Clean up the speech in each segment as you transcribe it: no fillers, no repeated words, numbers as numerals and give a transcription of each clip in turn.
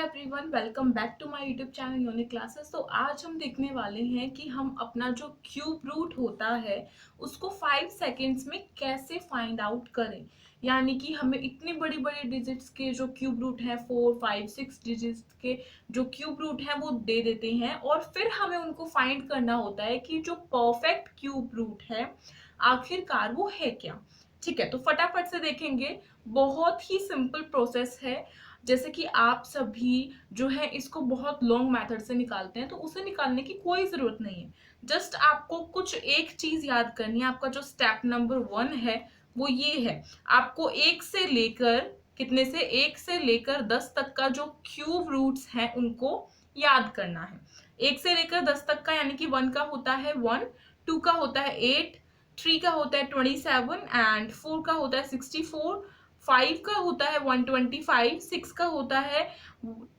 Everyone, welcome back to my YouTube channel unique classes. तो आज हम देखने वाले हैं कि हम अपना जो क्यूब रूट होता है उसको 5 सेकेंड्स में कैसे फाइंड आउट करें। यानी कि हमें इतनी बड़ी बड़ी डिजिट्स के जो क्यूब रूट है 4, 5, 6 डिजिट्स के जो क्यूब रूट है वो दे देते हैं और फिर हमें उनको फाइंड करना होता है कि जो परफेक्ट क्यूब रूट है आखिरकार वो है क्या। ठीक है, तो फटाफट से देखेंगे। बहुत ही सिंपल प्रोसेस है। जैसे कि आप सभी जो है इसको बहुत लॉन्ग मेथड से निकालते हैं, तो उसे निकालने की कोई ज़रूरत नहीं है। जस्ट आपको कुछ एक चीज़ याद करनी है। आपका जो स्टेप नंबर 1 है वो ये है, आपको 1 से लेकर कितने से 1 से लेकर 10 तक का जो क्यूब रूट्स हैं उनको याद करना है। 1 से लेकर 10 तक का यानी कि 1 का होता है 1, 2 का होता है 8, 3 का होता है 27 एंड 4 का होता है 64, 5 का होता है 125, 6 का होता है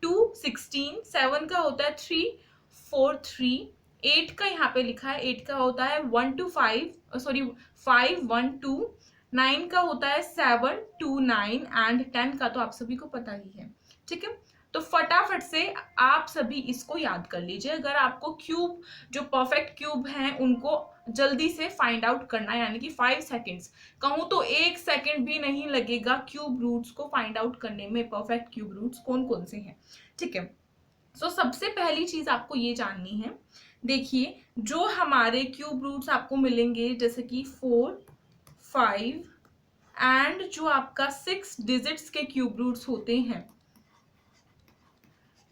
216, 7 का होता है 343, 8 का यहाँ पे लिखा है 8 का होता है 125 सॉरी 512, 9 का होता है 729 एंड 10 का तो आप सभी को पता ही है। ठीक है, तो फटाफट से आप सभी इसको याद कर लीजिए। अगर आपको क्यूब जो परफेक्ट क्यूब हैं उनको जल्दी से फाइंड आउट करना है यानी कि 5 सेकेंड्स, कहूँ तो 1 सेकेंड भी नहीं लगेगा क्यूब रूट्स को फाइंड आउट करने में, परफेक्ट क्यूब रूट्स कौन कौन से हैं। ठीक है, सो सबसे पहली चीज आपको ये जाननी है। देखिए, जो हमारे क्यूब रूट्स आपको मिलेंगे जैसे कि 4, 5 एंड जो आपका 6 डिजिट्स के क्यूब रूट्स होते हैं,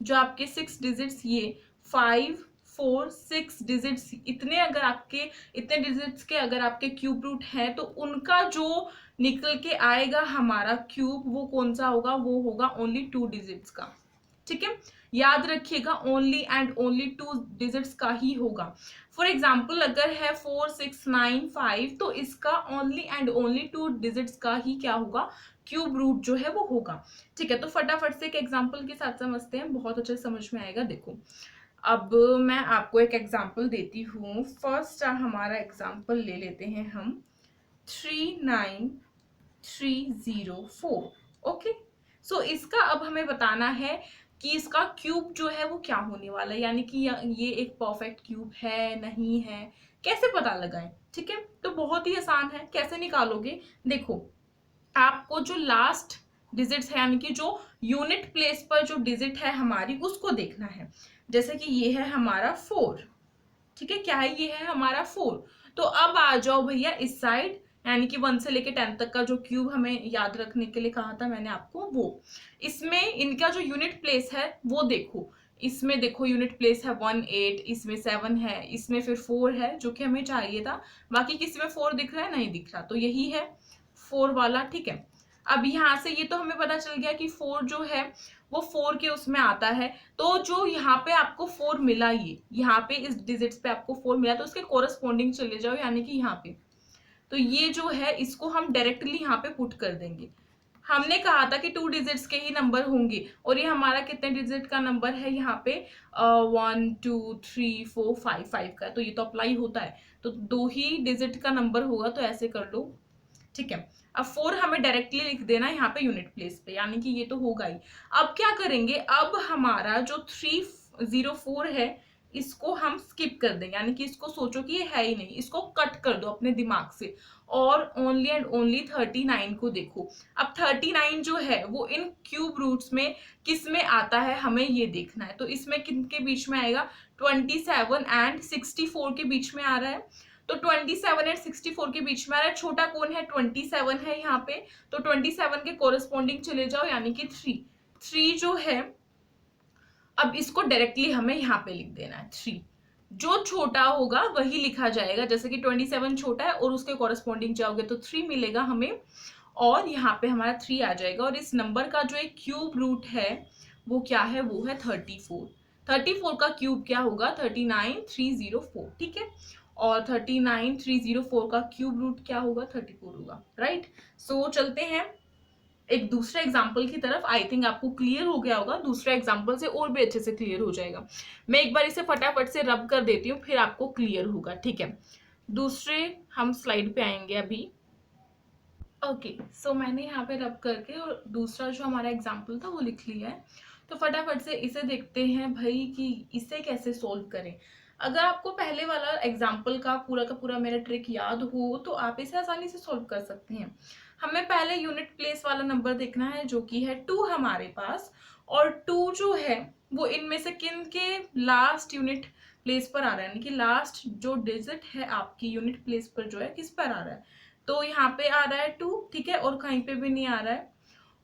जो आपके 6 डिजिट्स ये 5, 4, 6 डिजिट्स इतने अगर आपके इतने डिजिट्स के अगर आपके क्यूब रूट है तो उनका जो निकल के आएगा हमारा क्यूब वो कौन सा होगा, वो होगा ओनली 2 डिजिट्स का। ठीक है, याद रखिएगा ओनली एंड ओनली 2 डिजिट्स का ही होगा। फॉर एग्जाम्पल अगर है 4, 6, 9, 5 तो इसका ओनली एंड ओनली 2 डिजिट्स का ही क्या होगा, क्यूब रूट जो है वो होगा। ठीक है, तो फटाफट से एक एग्जाम्पल के साथ समझते हैं, बहुत अच्छे समझ में आएगा। देखो, अब मैं आपको एक एग्जाम्पल देती हूँ। फर्स्ट हमारा एग्जाम्पल ले लेते हैं हम 39304। ओके, सो इसका अब हमें बताना है कि इसका क्यूब जो है वो क्या होने वाला है, यानी कि ये एक परफेक्ट क्यूब है नहीं है, कैसे पता लगाएं। ठीक है, तो बहुत ही आसान है। कैसे निकालोगे, देखो, आपको जो लास्ट डिजिट्स है यानी कि जो यूनिट प्लेस पर जो डिजिट है हमारी उसको देखना है। जैसे कि ये है हमारा 4। ठीक है, क्या है, ये है हमारा 4। तो अब आ जाओ भैया इस साइड, यानी कि 1 से लेके 10 तक का जो क्यूब हमें याद रखने के लिए कहा था मैंने आपको, वो इसमें इनका जो यूनिट प्लेस है वो देखो। इसमें देखो यूनिट प्लेस है 1, 8, इसमें 7 है, इसमें फिर 4 है जो कि हमें चाहिए था। बाकी किसी में 4 दिख रहा है, नहीं दिख रहा, तो यही है 4 वाला। ठीक है, अब यहाँ से ये तो हमें पता चल गया कि 4 जो है वो 4 के उसमें आता है। तो जो यहाँ पे आपको 4 मिला, ये यहाँ पे इस डिजिट्स पे आपको 4 मिला, तो उसके कोरस्पॉन्डिंग चले जाओ यानी कि यहाँ पे। तो ये जो है इसको हम डायरेक्टली यहाँ पे पुट कर देंगे। हमने कहा था कि 2 डिजिट्स के ही नंबर होंगे और ये हमारा कितने डिजिट का नंबर है यहाँ पे 1, 2, 3, 4, 5, 5 का, तो ये तो अप्लाई होता है, तो 2 ही डिजिट का नंबर होगा, तो ऐसे कर लो। ठीक है, अब 4 हमें डायरेक्टली लिख देना है यहाँ पे यूनिट प्लेस पे, यानी कि ये तो होगा ही। अब क्या करेंगे, अब हमारा जो 304 है इसको हम स्किप कर देंगे, यानी कि इसको सोचो कि ये है ही नहीं, इसको कट कर दो अपने दिमाग से और ओनली एंड ओनली 39 को देखो। अब 39 जो है वो इन क्यूब रूट्स में किस में आता है हमें ये देखना है। तो इसमें किन के बीच में आएगा, 27 एंड 64 के बीच में आ रहा है। तो 27 एंड 64 के बीच में आ रहा है, छोटा कौन है, 27 है यहाँ पे, तो 27 के कोरस्पॉन्डिंग चले जाओ यानी कि 3 जो है, अब इसको डायरेक्टली हमें यहाँ पे लिख देना है 3। जो छोटा होगा वही लिखा जाएगा, जैसे कि 27 छोटा है और उसके कोरस्पॉन्डिंग जाओगे तो 3 मिलेगा हमें और यहाँ पे हमारा 3 आ जाएगा। और इस नंबर का जो एक क्यूब रूट है वो क्या है, वो है 34। 34 का क्यूब क्या होगा, 39304। ठीक है, और 39304 का क्यूब रूट क्या होगा, 34 होगा। राइट, सो चलते हैं एक दूसरे एग्जाम्पल की तरफ। आई थिंक आपको क्लियर हो गया होगा, दूसरे एग्जाम्पल से और भी अच्छे से क्लियर हो जाएगा। मैं एक बार इसे फटाफट से रब कर देती हूँ, फिर आपको क्लियर होगा। ठीक है, दूसरे हम स्लाइड पे आएंगे अभी। ओके, सो मैंने यहाँ पे रब करके और दूसरा जो हमारा एग्जाम्पल था वो लिख लिया है। तो फटाफट से इसे देखते हैं भाई कि इसे कैसे सोल्व करें। अगर आपको पहले वाला एग्जाम्पल का पूरा मेरा ट्रिक याद हो तो आप इसे आसानी से सोल्व कर सकते हैं। हमें पहले यूनिट प्लेस वाला नंबर देखना है जो कि है 2 हमारे पास, और 2 जो है वो इनमें से किन के लास्ट यूनिट प्लेस पर आ रहा है, यानी कि लास्ट जो डिजिट है आपकी यूनिट प्लेस पर जो है किस पर आ रहा है। तो यहाँ पे आ रहा है 2, ठीक है, और कहीं पे भी नहीं आ रहा है।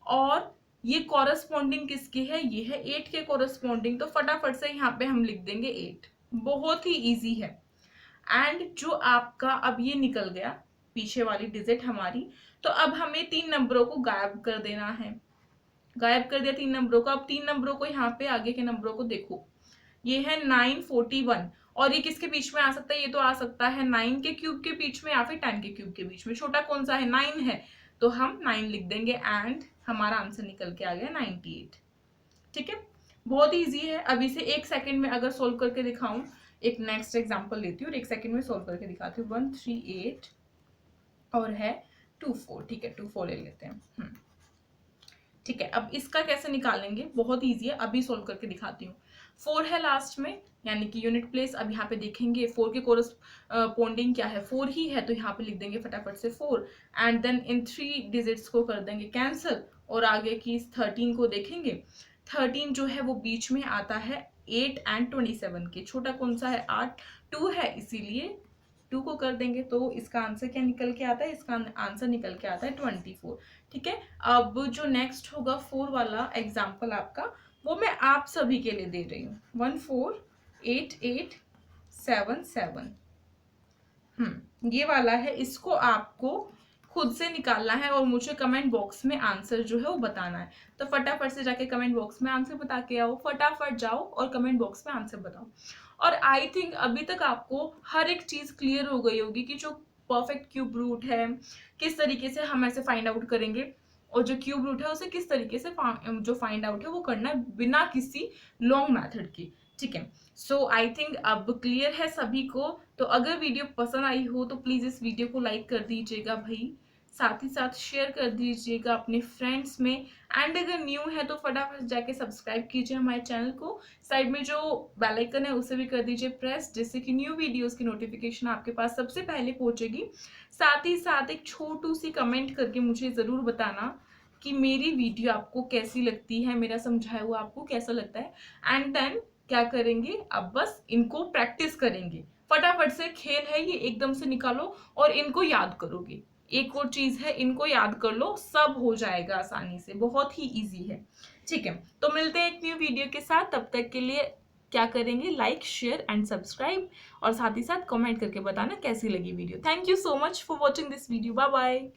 और ये कॉरस्पॉन्डिंग किसकी है, ये है 8 के कॉरस्पॉन्डिंग। तो फटाफट से यहाँ पे हम लिख देंगे 8, बहुत ही इजी है। एंड जो आपका अब ये निकल गया पीछे वाली डिजिट हमारी, तो अब हमें 3 नंबरों को गायब कर देना है। गायब कर दिया 3 नंबरों को। अब 3 नंबरों को यहाँ पे आगे के नंबरों को देखो, ये है 941, और ये किसके बीच में आ सकता है, ये तो आ सकता है 9 के क्यूब के बीच में या फिर 10 के क्यूब के बीच में। छोटा कौन सा है, 9 है, तो हम 9 लिख देंगे एंड हमारा आंसर निकल के आ गया 98। ठीक है, बहुत इजी है। अभी से 1 सेकंड में अगर सोल्व करके दिखाऊं, एक नेक्स्ट एग्जांपल लेती हूँ और 1 सेकंड में सोल्व करके दिखाती हूँ। 138 और है 24, ठीक है 24 ले लेते हैं। ठीक है, अब इसका कैसे निकालेंगे, बहुत इजी है, अभी सोल्व करके दिखाती हूँ। 4 है लास्ट में, यानी कि यूनिट प्लेस। अब यहाँ पे देखेंगे 4 के कोरस्पॉन्डिंग क्या है, 4 ही है, तो यहाँ पे लिख देंगे फटाफट से 4 एंड देन इन 3 डिजिट्स को कर देंगे कैंसिल, और आगे की 13 को देखेंगे। 13 जो है वो बीच में आता है 8 एंड 27 के। छोटा कौन सा है, 8, 2 है, इसीलिए 2 को कर देंगे। तो इसका आंसर क्या निकल के आता है, इसका आंसर निकल के आता है 24। ठीक है, अब जो नेक्स्ट होगा 4 वाला एग्जाम्पल आपका, वो मैं आप सभी के लिए दे रही हूँ। 14887। ये वाला है, इसको आपको खुद से निकालना है और मुझे कमेंट बॉक्स में आंसर जो है वो बताना है। तो फटाफट से जाके कमेंट बॉक्स में आंसर बता के आओ, फटाफट जाओ और कमेंट बॉक्स में आंसर बताओ। और आई थिंक अभी तक आपको हर एक चीज क्लियर हो गई होगी कि जो परफेक्ट क्यूब रूट है किस तरीके से हम ऐसे फाइंड आउट करेंगे, और जो क्यूब रूट है उसे किस तरीके से जो फाइंड आउट है वो करना है बिना किसी लॉन्ग मेथड की। ठीक है, सो आई थिंक अब क्लियर है सभी को। तो अगर वीडियो पसंद आई हो तो प्लीज इस वीडियो को लाइक कर दीजिएगा भाई, साथ ही साथ शेयर कर दीजिएगा अपने फ्रेंड्स में, एंड अगर न्यू है तो फटाफट जाके सब्सक्राइब कीजिए हमारे चैनल को। साइड में जो बेल आइकन है उसे भी कर दीजिए प्रेस, जिससे कि न्यू वीडियोस की नोटिफिकेशन आपके पास सबसे पहले पहुंचेगी। साथ ही साथ एक छोटू सी कमेंट करके मुझे जरूर बताना कि मेरी वीडियो आपको कैसी लगती है, मेरा समझाया हुआ आपको कैसा लगता है। एंड देन क्या करेंगे, अब बस इनको प्रैक्टिस करेंगे। फटाफट से खेल है ये, एकदम से निकालो और इनको याद करोगे। एक और चीज है, इनको याद कर लो, सब हो जाएगा आसानी से, बहुत ही इजी है। ठीक है, तो मिलते हैं एक न्यू वीडियो के साथ। तब तक के लिए क्या करेंगे, लाइक शेयर एंड सब्सक्राइब, और साथ ही साथ कमेंट करके बताना कैसी लगी video. Thank you so much for watching this video. Bye bye.